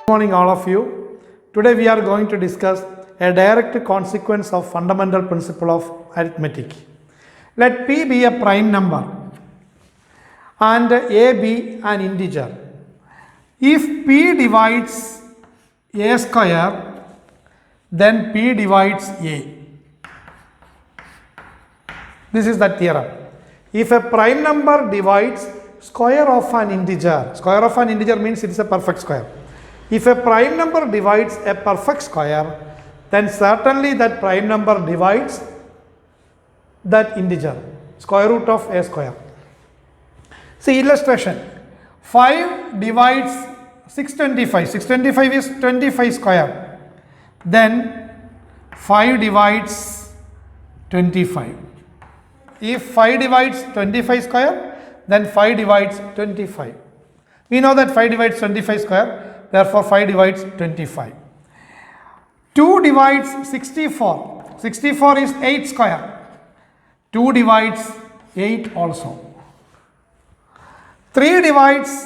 Good morning all of you. Today we are going to discuss a direct consequence of fundamental principle of arithmetic. Let p be a prime number and a be an integer. If p divides a square, then p divides a. This is the theorem. If a prime number divides square of an integer means it is a perfect square. If a prime number divides a perfect square, then certainly that prime number divides that integer, square root of a square. See illustration. 5 divides 625. 625 is 25 square. Then 5 divides 25. If 5 divides 25 square, then 5 divides 25. We know that 5 divides 25 square. Therefore, 5 divides 25. 2 divides 64. 64 is 8 square. 2 divides 8 also. 3 divides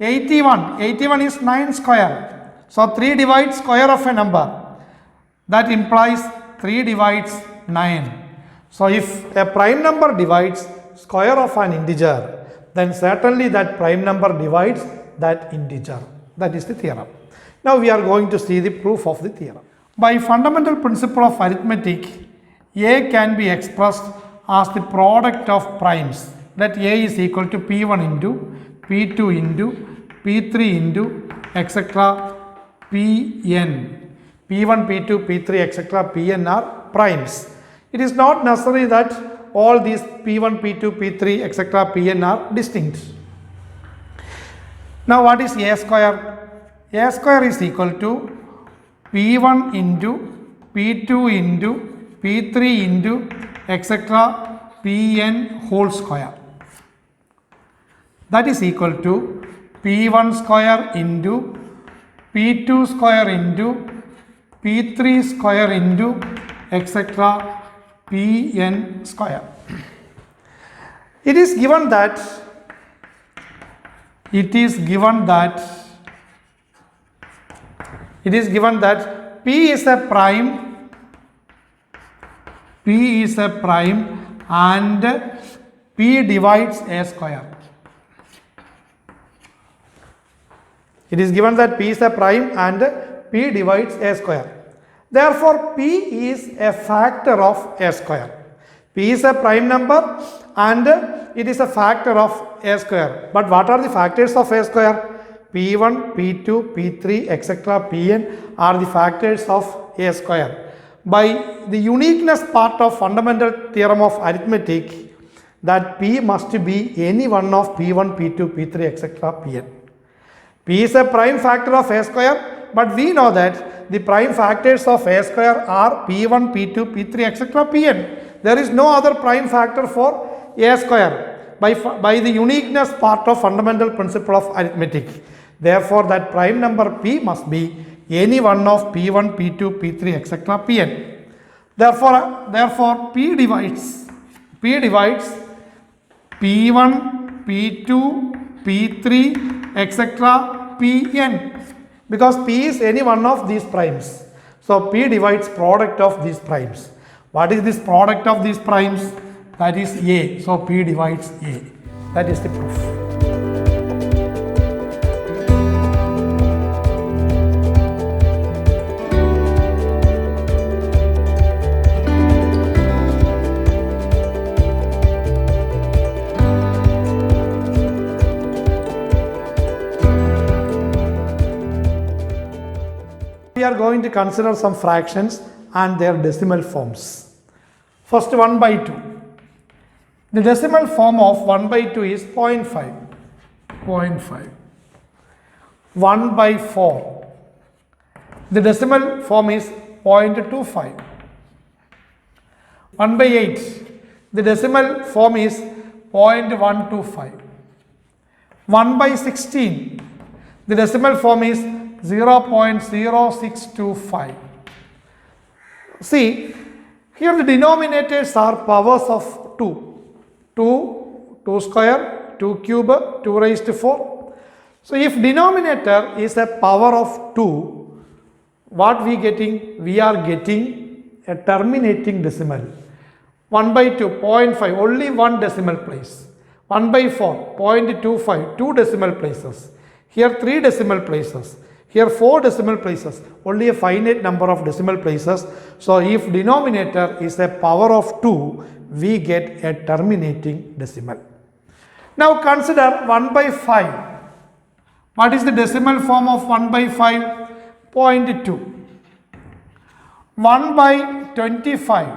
81. 81 is 9 square. So, 3 divides square of a number. That implies 3 divides 9. So, if a prime number divides square of an integer, then certainly that prime number divides that integer. That is the theorem. Now we are going to see the proof of the theorem. By fundamental principle of arithmetic, a can be expressed as the product of primes. Let a is equal to p1 into p2 into p3 into etc. pn. p1, p2, p3 etc. pn are primes. It is not necessary that all these p1, p2, p3 etc. pn are distinct. Now what is a square? A square is equal to p1 into p2 into p3 into etc. pn whole square. That is equal to p1 square into p2 square into p3 square into etc. pn square. It is given that p is a prime and p divides a square. It is given that p is a prime and p divides a square. Therefore, p is a factor of a square. P is a prime number and it is a factor of a square. But what are the factors of a square? p1, p2, p3, etc. pn are the factors of a square. By the uniqueness part of fundamental theorem of arithmetic, that p must be any one of p1, p2, p3, etc. pn. P is a prime factor of a square, but we know that the prime factors of a square are p1, p2, p3, etc. pn. There is no other prime factor for a square by the uniqueness part of fundamental principle of arithmetic. Therefore, that prime number p must be any one of p1, p2, p3, etc. pn. Therefore, p divides p1, p2, p3, etc. pn, because p is any one of these primes. So, p divides product of these primes. What is this product of these primes? That is a. So, p divides a. That is the proof. We are going to consider some fractions and their decimal forms. First, 1 by 2. The decimal form of 1 by 2 is 0.5. 0.5. 1 by 4. The decimal form is 0.25. 1 by 8. The decimal form is 0.125. 1 by 16. The decimal form is 0.0625. See, here the denominators are powers of 2. 2 square, 2 cube, 2 raised to 4. So if denominator is a power of 2, what we getting? We are getting a terminating decimal. 1 by 2, 0.5, only one decimal place. 1 by 4, 0.25, two decimal places. Here 3 decimal places. Here 4 decimal places. Only a finite number of decimal places. So if denominator is a power of 2, we get a terminating decimal. Now consider 1 by 5. What is the decimal form of 1 by 5? 0.2. 1 by 25.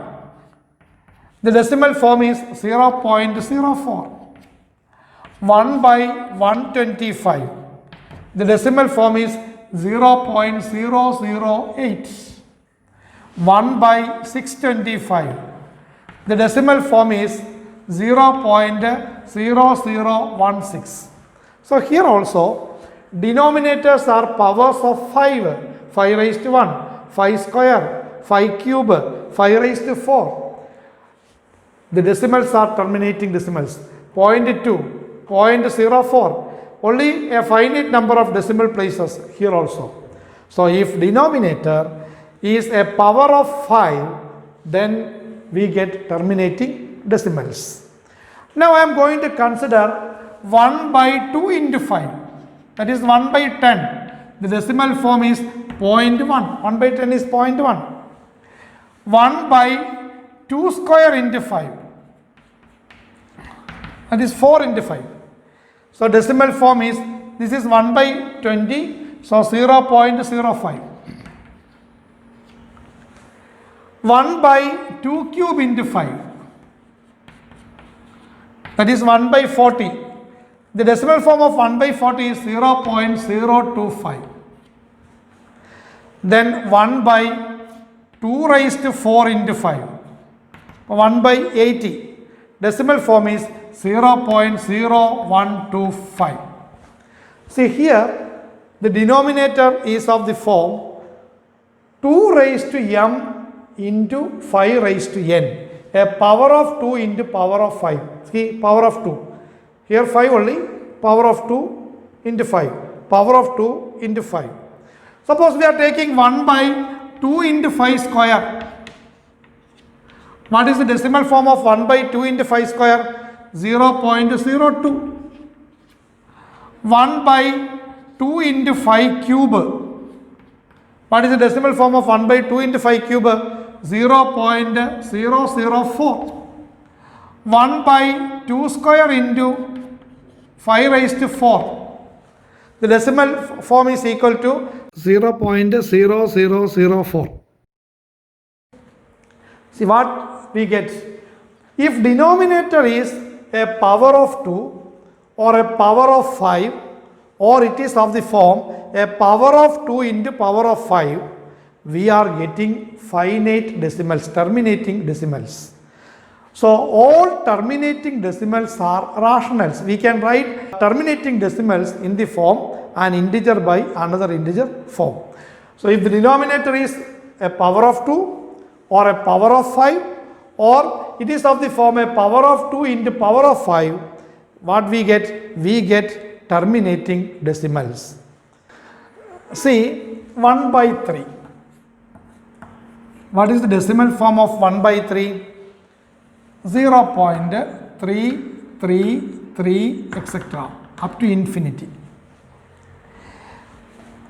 The decimal form is 0.04. 1 by 125. The decimal form is 0.008. 1 by 625. The decimal form is 0.0016. So here also denominators are powers of 5. 5 raised to 1, 5 square, 5 cube, 5 raised to 4. The decimals are terminating decimals. 0.2, 0.04. Only a finite number of decimal places here also. So if denominator is a power of 5, then we get terminating decimals. Now I am going to consider 1 by 2 into 5. That is 1 by 10. The decimal form is 0.1. 1 by 10 is 0.1. 1 by 2 square into 5. That is 4 into 5. So decimal form is, this is 1 by 20. So 0.05. 1 by 2 cube into 5. That is 1 by 40. The decimal form of 1 by 40 is 0.025. Then 1 by 2 raised to 4 into 5. 1 by 80. Decimal form is 0.0125. See here, the denominator is of the form 2 raised to m into 5 raised to n. A power of 2 into power of 5. See, power of 2. Here 5 only, power of 2 into 5. Power of 2 into 5. Suppose we are taking 1 by 2 into 5 square. What is the decimal form of 1 by 2 into 5 square? 0.02. 1 by 2 into 5 cube. What is the decimal form of 1 by 2 into 5 cube? 0.004. 1 by 2 square into 5 raised to 4. The decimal form is equal to 0.0004. See what we get? If denominator is a power of 2 or a power of 5, or it is of the form a power of 2 into power of 5, we are getting finite decimals, terminating decimals. So all terminating decimals are rationals. We can write terminating decimals in the form an integer by another integer form. So if the denominator is a power of 2 or a power of 5, or it is of the form a power of 2 into power of 5, what we get? We get terminating decimals. See 1 by 3. What is the decimal form of 1 by 3? 0.333 etc. up to infinity.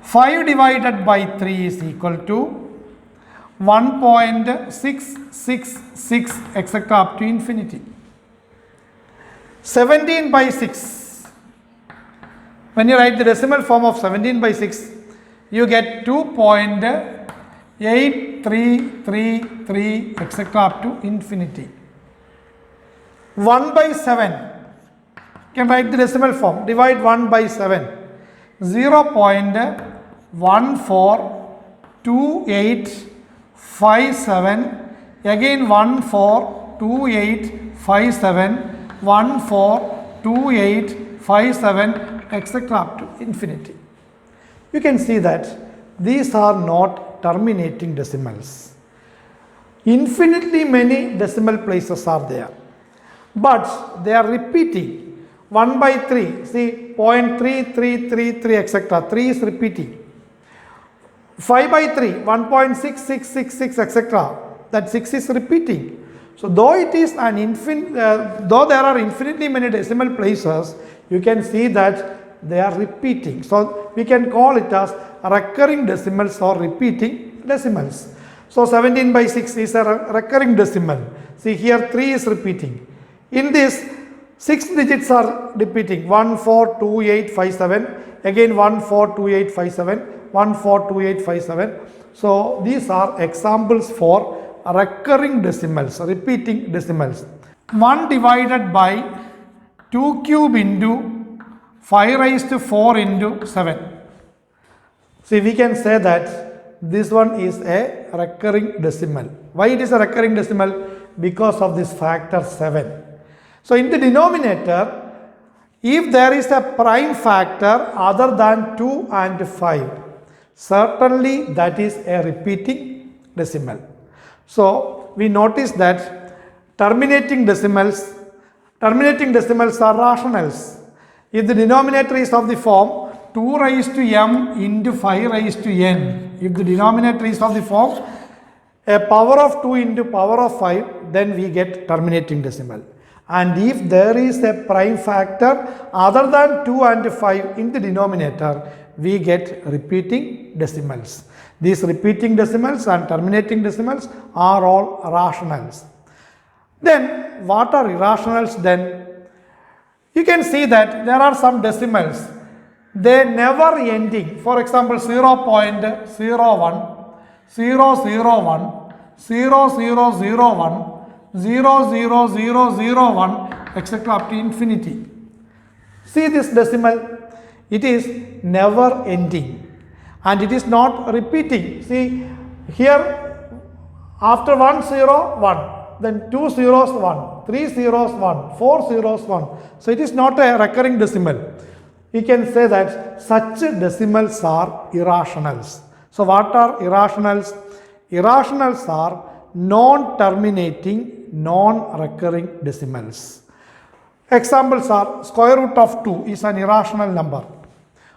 5 divided by 3 is equal to 1.666 etc. up to infinity. 17 by 6. When you write the decimal form of 17 by 6, you get 2.8333 etc. up to infinity. 1 by 7. You can write the decimal form. Divide 1 by 7. 0.142857. Again 142857. 142857 etc. up to infinity. You can see that these are not terminating decimals. Infinitely many decimal places are there, but they are repeating. 1 by 3, see 0.3333 etc. 3 is repeating. 5 by 3, 1.6666 etc. That 6 is repeating. So though it is an though there are infinitely many decimal places, you can see that they are repeating. So we can call it as recurring decimals or repeating decimals. So 17 by 6 is a recurring decimal. See here 3 is repeating. In this 6 digits are repeating 142857, again 142857, 142857. So these are examples for recurring decimals, repeating decimals. 1 divided by 2 cube into 5 raised to 4 into 7. See, we can say that this one is a recurring decimal. Why it is a recurring decimal? Because of this factor 7. So in the denominator, if there is a prime factor other than 2 and 5, certainly that is a repeating decimal. So we notice that terminating decimals are rationals. If the denominator is of the form 2 raised to m into 5 raised to n, if the denominator is of the form a power of 2 into power of 5, then we get terminating decimal. And if there is a prime factor other than 2 and 5 in the denominator, we get repeating decimals. These repeating decimals and terminating decimals are all rationals. Then what are irrationals then? You can see that there are some decimals, they never ending. For example, 0.01, 001, 0001, 00001 etc. up to infinity. See this decimal, it is never ending and it is not repeating. See here after 1 0 1, then 2 zeros 1, 3 zeros 1, 4 zeros 1. So it is not a recurring decimal. We can say that such decimals are irrationals. So what are irrationals? Irrationals are non-terminating, non-recurring decimals. Examples are square root of 2 is an irrational number.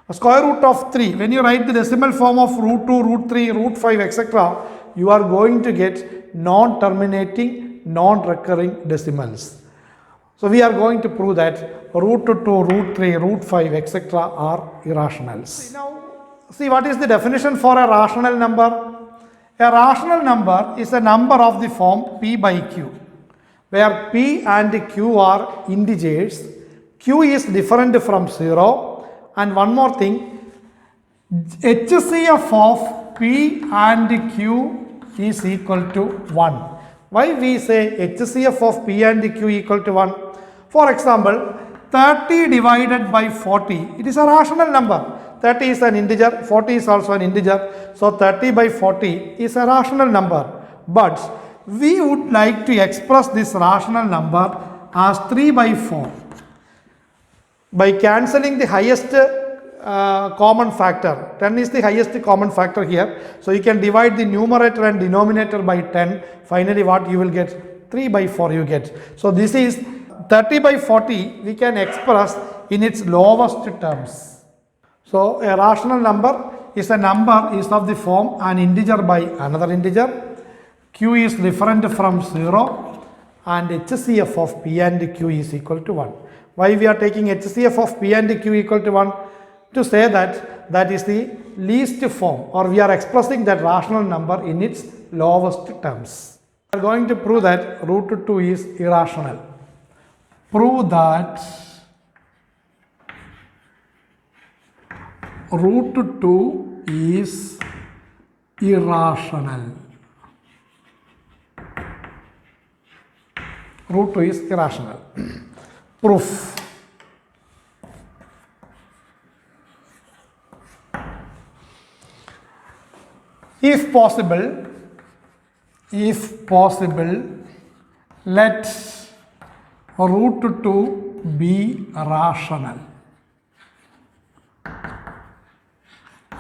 A square root of 3, when you write the decimal form of root 2, root 3, root 5 etc., you are going to get non-terminating, non-recurring decimals. So we are going to prove that root 2, root 3, root 5 etc. are irrationals. Now see what is the definition for a rational number? A rational number is a number of the form p by q, where p and q are integers, q is different from 0, and one more thing, HCF of p and q is equal to 1. Why we say HCF of p and q equal to 1? For example, 30 divided by 40, it is a rational number. 30 is an integer, 40 is also an integer. So 30 by 40 is a rational number. But we would like to express this rational number as 3 by 4. By cancelling the highest common factor, 10 is the highest common factor here. So you can divide the numerator and denominator by 10. Finally what you will get? 3 by 4 you get. So this is 30 by 40 we can express in its lowest terms. So a rational number is a number is of the form an integer by another integer, q is different from 0 and HCF of p and q is equal to 1. Why we are taking HCF of p and q equal to 1? To say that that is the least form, or we are expressing that rational number in its lowest terms. We are going to prove that root 2 is irrational. Prove that root 2 is irrational. Root 2 is irrational. Proof. If possible, let root 2 be rational.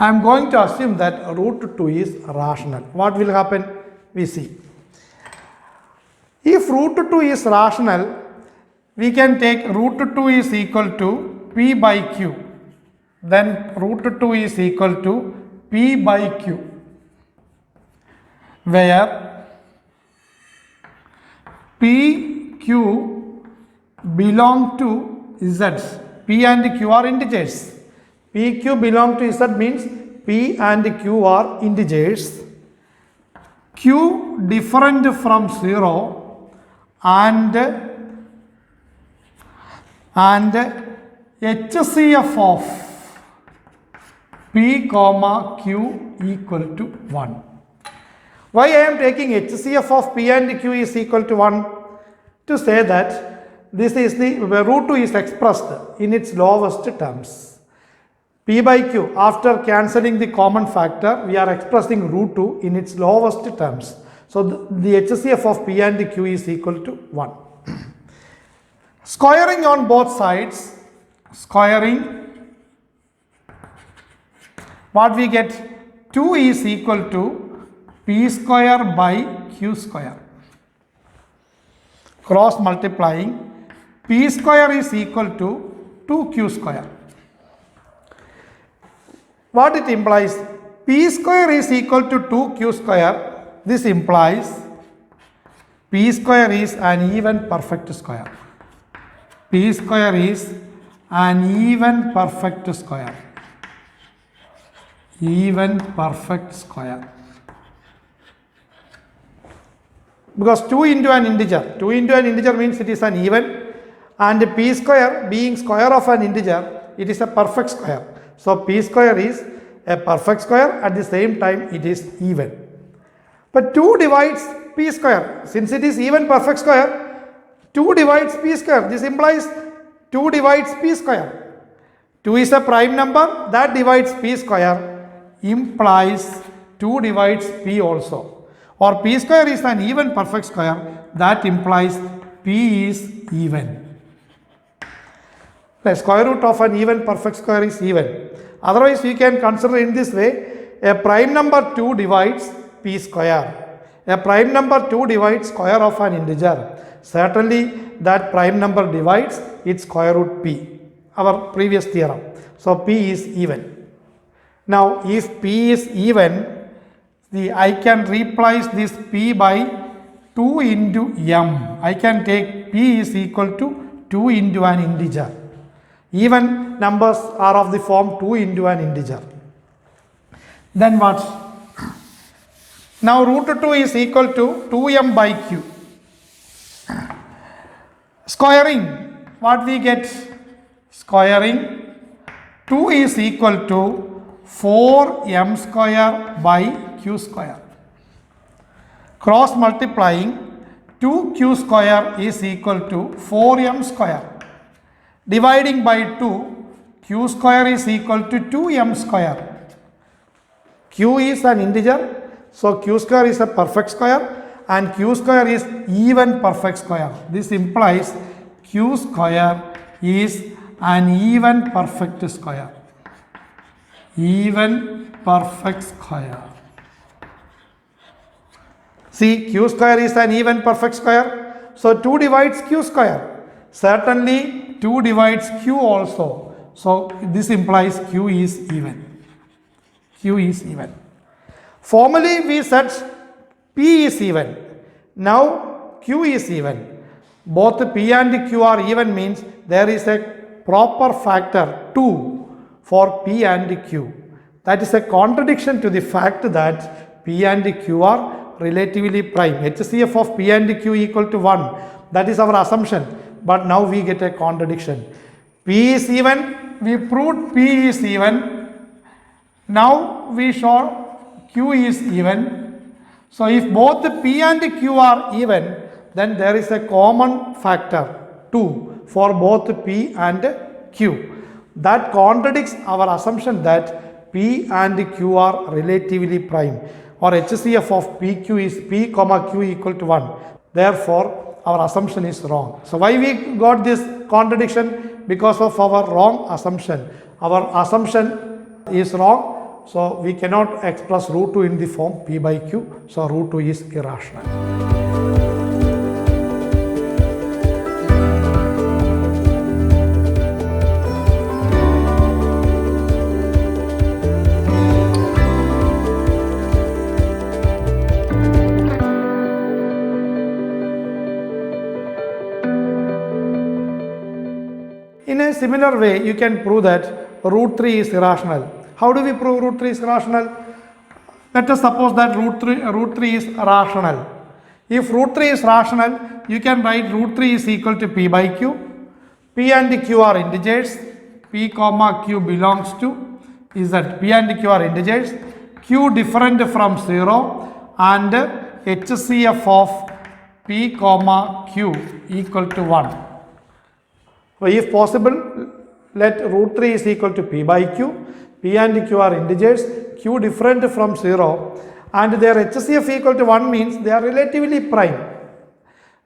I am going to assume that root 2 is rational. What will happen? We see. If root 2 is rational, we can take root 2 is equal to P by Q, then root 2 is equal to P by Q, where P, Q belong to Z's. P and Q are integers. P, Q belong to Z means P and Q are integers. Q different from 0 and HCF of P comma Q equal to 1. Why I am taking HCF of P and Q is equal to 1? To say that this is the root 2 is expressed in its lowest terms. P by Q, after cancelling the common factor, we are expressing root 2 in its lowest terms. So the HCF of P and Q is equal to 1. Squaring on both sides, what we get? 2 is equal to P square by Q square. Cross multiplying, P square is equal to 2Q square. What it implies? P square is equal to 2Q square. This implies P square is an even perfect square. P square is an even perfect square. Even perfect square. Because 2 into an integer means it is an even, and P square being square of an integer, it is a perfect square. So P square is a perfect square, at the same time it is even. But 2 divides P square. Since it is even perfect square, 2 divides P square. This implies 2 divides P square. 2 is a prime number that divides P square, implies 2 divides P also. Or P square is an even perfect square, that implies P is even. The square root of an even perfect square is even. Otherwise, we can consider in this way, a prime number 2 divides P square. A prime number 2 divides square of an integer. Certainly, that prime number divides its square root P, our previous theorem. So, P is even. Now, if P is even, I can replace this P by 2 into M. I can take P is equal to 2 into an integer. Even numbers are of the form 2 into an integer. Then what? Now root 2 is equal to 2M by Q. Squaring, what we get? Squaring, 2 is equal to 4M square by Q square. Cross multiplying, 2Q square is equal to 4M square. Dividing by 2, Q square is equal to 2M square. Q is an integer, so Q square is a perfect square and Q square is even perfect square. This implies Q square is an even perfect square. Even perfect square. See, Q square is an even perfect square. So 2 divides Q square. Certainly 2 divides Q also. So this implies Q is even. Q is even. Formerly we said P is even. Now Q is even. Both P and Q are even means there is a proper factor 2 for P and Q. That is a contradiction to the fact that P and Q are relatively prime. HCF of P and Q equal to 1. That is our assumption. But now we get a contradiction. P is even. We proved P is even. Now we show Q is even. So if both P and Q are even, then there is a common factor 2 for both P and Q. That contradicts our assumption that P and Q are relatively prime, or HCF of PQ is P comma Q equal to 1. Therefore, our assumption is wrong. So why we got this contradiction? Because of our wrong assumption. Our assumption is wrong. So we cannot express root 2 in the form P by Q. So root 2 is irrational. a similar way, you can prove that root 3 is irrational. How do we prove root 3 is irrational? Let us suppose that root 3 is rational. If root 3 is rational, you can write root 3 is equal to p by q. P and q are integers. P comma q belongs to z. P and q are integers. Q different from 0 and HCF of p comma q equal to 1. So if possible, let root 3 is equal to p by q. P and q are integers. Q different from 0 and their HCF equal to 1 means they are relatively prime.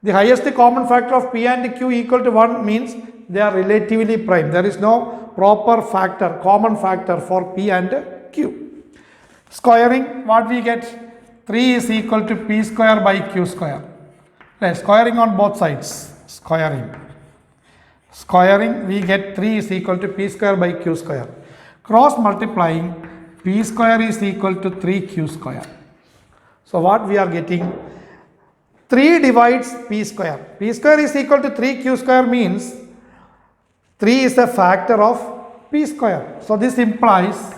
The highest common factor of p and q equal to 1 means they are relatively prime. There is no proper factor, common factor for p and q. Squaring, what we get? 3 is equal to p square by q square. Right, squaring on both sides. Squaring, we get 3 is equal to p square by q square. Cross multiplying, p square is equal to 3q square. So what we are getting? 3 divides p square. P square is equal to 3q square means 3 is a factor of p square. So this implies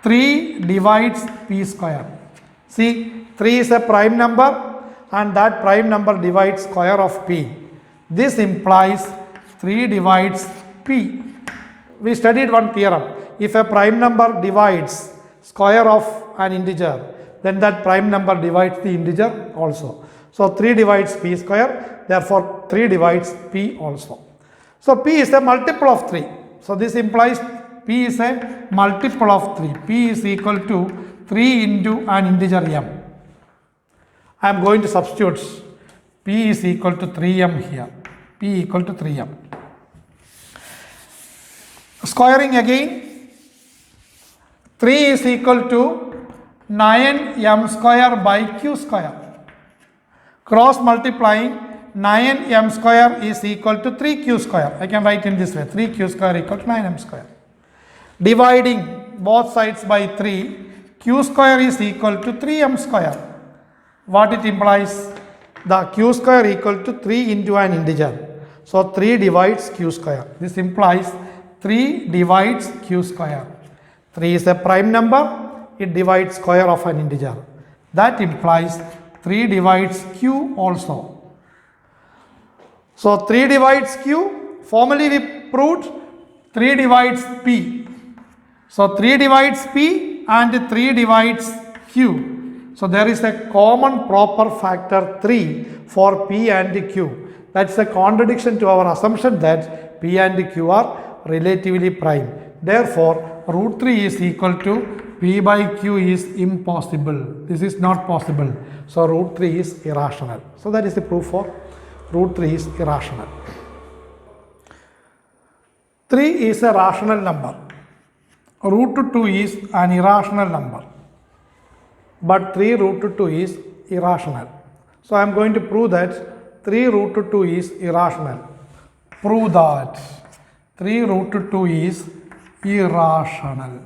3 divides p square. See, 3 is a prime number and that prime number divides square of p. This implies 3 divides p. We studied one theorem. If a prime number divides square of an integer, then that prime number divides the integer also. So 3 divides p square, therefore 3 divides p also. So p is a multiple of 3. So this implies p is a multiple of 3. P is equal to 3 into an integer m. I am going to substitute p is equal to 3m here. P equal to 3m. Squaring again. 3 is equal to 9m square by q square. Cross multiplying, 9m square is equal to 3q square. I can write in this way, 3q square equal to 9m square. Dividing both sides by 3, q square is equal to 3m square. What it implies? The q square equal to 3 into an integer. So 3 divides q square. This implies 3 divides q square. 3 is a prime number, it divides square of an integer. That implies 3 divides q also. So 3 divides q, formally we proved 3 divides p. So 3 divides p and 3 divides q. So there is a common proper factor 3 for p and q. That's a contradiction to our assumption that p and q are relatively prime. Therefore, root 3 is equal to p by q is impossible. This is not possible. So root 3 is irrational. So that is the proof for root 3 is irrational. 3 is a rational number. Root 2 is an irrational number. But 3 root 2 is irrational. So I am going to prove that 3 root 2 is irrational. Prove that 3 root 2 is irrational.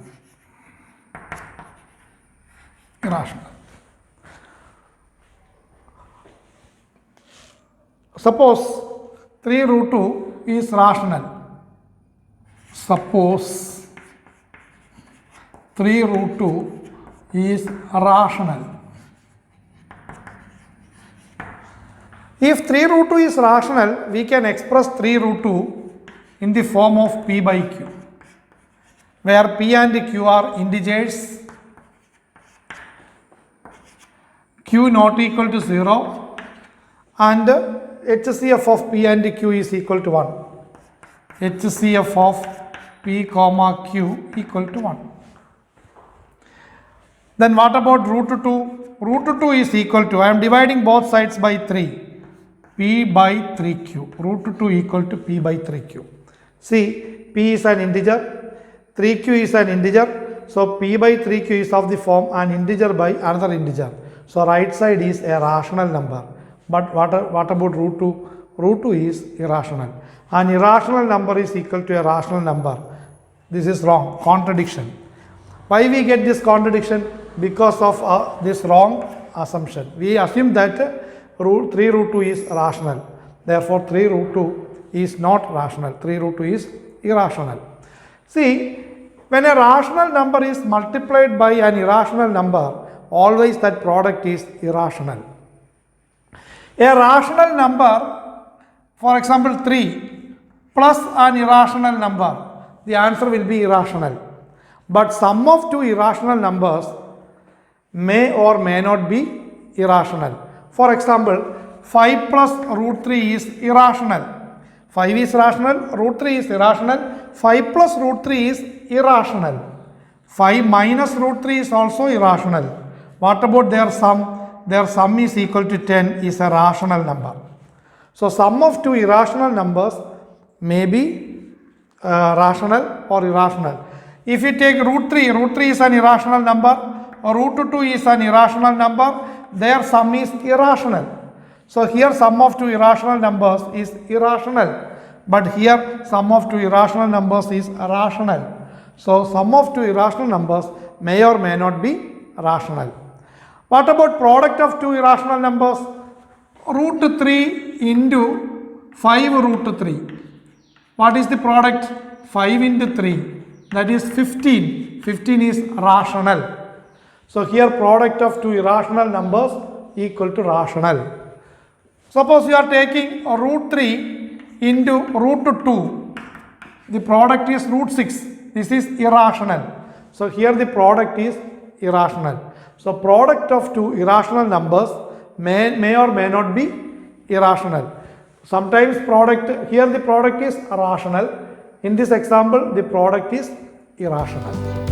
Suppose 3 root 2 is rational. Suppose 3 root 2 is rational. If 3 root 2 is rational, we can express 3 root 2 in the form of p by q, where p and q are integers, q not equal to 0 and HCF of p and q is equal to 1. HCF of p comma q equal to 1. Then what about root 2? Root 2 is equal to, I am dividing both sides by 3. P by 3q. Root 2 equal to p by 3q. See, p is an integer, 3q is an integer. So p by 3q is of the form an integer by another integer. So right side is a rational number. But what about root 2? Root 2 is irrational. An irrational number is equal to a rational number. This is wrong, contradiction. Why we get this contradiction? Because of this wrong assumption. We assume that 3 root 2 is rational. Therefore 3 root 2 is not rational. 3 root 2 is irrational. See, when a rational number is multiplied by an irrational number, always that product is irrational. A rational number, for example 3, plus an irrational number, the answer will be irrational. But sum of two irrational numbers may or may not be irrational. For example, 5 plus root 3 is irrational. 5 is rational, root 3 is irrational, 5 plus root 3 is irrational. 5 minus root 3 is also irrational. What about their sum? Their sum is equal to 10 is a rational number. So sum of two irrational numbers may be rational or irrational. If you take root 3 is an irrational number, root 2 is an irrational number, their sum is irrational. So here sum of two irrational numbers is irrational, but here sum of two irrational numbers is rational. So sum of two irrational numbers may or may not be rational. What about product of two irrational numbers? Root 3 into 5 root 3. What is the product? 5 into 3, that is 15. 15 is rational. So here product of two irrational numbers equal to rational. Suppose you are taking root 3 into root 2. The product is root 6. This is irrational. So here the product is irrational. So product of two irrational numbers may or may not be irrational. Sometimes here the product is rational. In this example, the product is irrational.